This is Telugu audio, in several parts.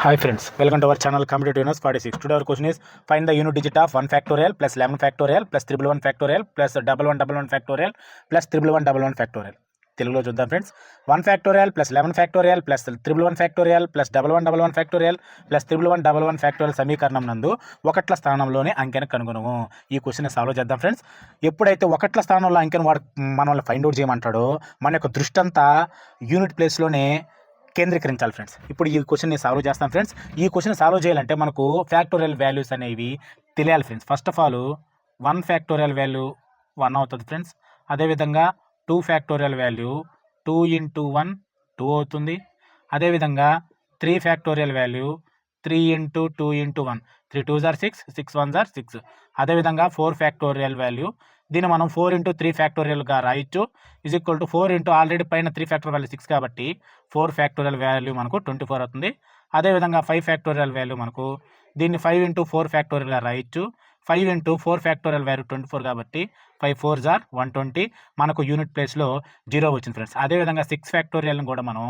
Hi friends, welcome to our channel Competitive Units 46. Today our question is find the unit digit of 1 factorial plus 11 factorial plus 111 factorial plus 1111 factorial plus 1111 factorial. తెలుగులో చూద్దాం friends. 1 factorial plus 11 factorial plus 1111 factorial plus 1111 factorial plus 1111 factorial సమీకరణం నందు ఒకట్ల స్థానంలోనే అంకెను కనుగొనము. ఈ క్వశ్చన్ సాల్వ్ చేద్దాం ఫ్రెండ్స్. ఎప్పుడైతే ఒకట్ల స్థానంలో అంకెను మనల్ని ఫైండ్ అవుట్ చేయమంటాడో మన యొక్క దృష్టి అంతా యూనిట్ ప్లేస్లోనే కేంద్రీకరించాలి ఫ్రెండ్స్. ఇప్పుడు ఈ క్వశ్చన్ని సాల్వ్ చేస్తాం ఫ్రెండ్స్. ఈ క్వశ్చన్ సాల్వ్ చేయాలంటే మనకు ఫ్యాక్టోరియల్ వాల్యూస్ అనేవి తెలియాలి friends. First of all 1 factorial value 1 అవుతుంది ఫ్రెండ్స్. అదేవిధంగా 2 ఫ్యాక్టోరియల్ వాల్యూ 2 × 1 2 అవుతుంది. అదేవిధంగా 3 factorial value 3 × 2 × 1 3 2s are 6 6 1s are 6. అదేవిధంగా 4 ఫ్యాక్టోరియల్ వాల్యూ దీన్ని మనం 4 × 3 ఫ్యాక్టోరియల్గా రాయొచ్చు. ఈజ్ ఈక్వల్ టు 4 × ఆల్రెడీ పైన 3 ఫ్యాక్టోరియల్ వాల్యూ 6 కాబట్టి 4 ఫ్యాక్టోరియల్ వాల్యూ మనకు 24 అవుతుంది. అదేవిధంగా 5 ఫ్యాక్టోరియల్ వాల్యూ మనకు దీన్ని 5 × 4 ఫ్యాక్టోరియల్గా రాయొచ్చు. 5 × 4 ఫ్యాక్టోరియల్ వాల్యూ 24 కాబట్టి 5 4s are 120 మనకు యూనిట్ ప్లేస్లో 0 వచ్చింది ఫ్రెండ్స్. అదేవిధంగా 6 ఫ్యాక్టోరియల్ని కూడా మనం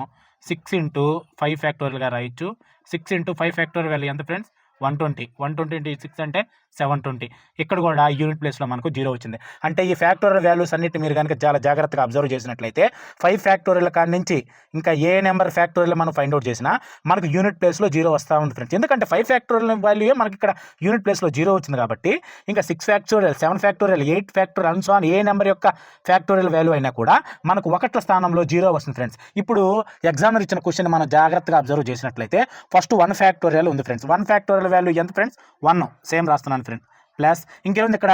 6 × 5 ఫ్యాక్టోరియల్గా రాయొచ్చు. 6 × 5 ఫ్యాక్టోరియల్ వాల్యూ ఎంత ఫ్రెండ్స్ 120 120 × 6 అంటే 720. ఇక్కడ కూడా యూనిట్ ప్లేస్లో మనకు 0 వచ్చింది. అంటే ఈ ఫ్యాక్టోరియల్ వాల్యూస్ అన్నిటి మీరు కనుక చాలా జాగ్రత్తగా అబ్జర్వ్ చేసినట్లయితే 5 ఫ్యాక్టోరియల్ కాడి నుంచి ఇంకా ఏ నెంబర్ ఫ్యాక్టోరియల్ మనం ఫైండ్ అవుట్ చేసినా మనకు యూనిట్ ప్లేస్లో 0 వస్తూ ఉంది ఫ్రెండ్స్. ఎందుకంటే 5 ఫ్యాక్టోరియల్ వాల్యూ మనకి ఇక్కడ యూనిట్ ప్లేస్లో 0 వచ్చింది కాబట్టి ఇంకా 6 factorial 7 factorial 8 factorial and so on a number యొక్క ఫ్యాక్టోరియల్ వాల్యూ అయినా కూడా మనకు ఒకట్ల స్థానంలో 0 వస్తుంది ఫ్రెండ్స్. ఇప్పుడు ఎగ్జామినర్ ఇచ్చిన క్వశ్చన్ మనం జాగ్రత్తగా అబ్జర్వ్ చేసినట్లయితే ఫస్ట్ 1 ఫ్యాక్టోరియల్ ఉంది ఫ్రెండ్స్. 1 ఫ్యాక్టోరియల్ వాల్యూ ఎంత ఫ్రెండ్స్ 1 సేమ్ రాస్తున్నాను ఫ్రెండ్స్. ప్లస్ ఇంకేముంది ఇక్కడ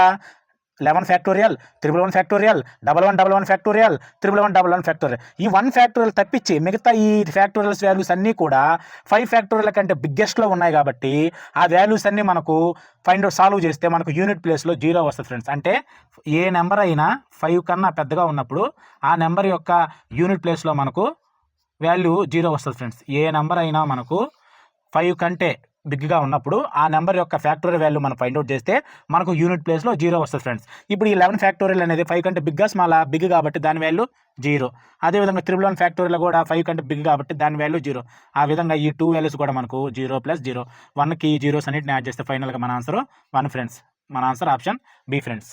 11 ఫ్యాక్టోరియల్ 1111 ఫ్యాక్టోరియల్ 1111 ఫ్యాక్టోరియల్ 1111 ఫ్యాక్టోరియల్. ఈ 1 ఫ్యాక్టోరియల్ తప్పించి మిగతా ఈ ఫ్యాక్టోరియల్స్ వాల్యూస్ అన్నీ కూడా 5 ఫ్యాక్టోరియల్ కంటే బిగ్గెస్ట్లో ఉన్నాయి కాబట్టి ఆ వాల్యూస్ అన్నీ మనకు ఫైండ్ అవుట్ సాల్వ్ చేస్తే మనకు యూనిట్ ప్లేస్లో 0 వస్తుంది ఫ్రెండ్స్. అంటే ఏ నెంబర్ అయినా 5 కన్నా పెద్దగా ఉన్నప్పుడు ఆ నెంబర్ యొక్క యూనిట్ ప్లేస్లో మనకు వాల్యూ 0 వస్తుంది ఫ్రెండ్స్. ఏ నెంబర్ అయినా మనకు 5 కంటే బిగ్గా ఉన్నప్పుడు ఆ నెంబర్ యొక్క ఫ్యాక్టోరియల్ వాల్యూ మనం ఫైండ్ అవుట్ చేస్తే మనకు యూనిట్ ప్లేస్లో 0 వస్తుంది ఫ్రెండ్స్. ఇప్పుడు ఈ 11 ఫ్యాక్టోరియల్ అనేది 5 కంటే బిగ్గా స్మాల్ బిగ్ కాబట్టి దాని వాల్యూ 0. అదేవిధంగా 1111 ఫ్యాక్టోరియల్ కూడా 5 కంటే బిగ్ కాబట్టి దాని వాల్యూ 0. ఆ విధంగా ఈ 2 వాల్యూస్ కూడా మనకు 0 + 0 1కి 0s అన్నిటిని యాడ్ చేస్తే ఫైనల్గా మన ఆన్సర్ 1 ఫ్రెండ్స్. మన ఆన్సర్ ఆప్షన్ బి ఫ్రెండ్స్.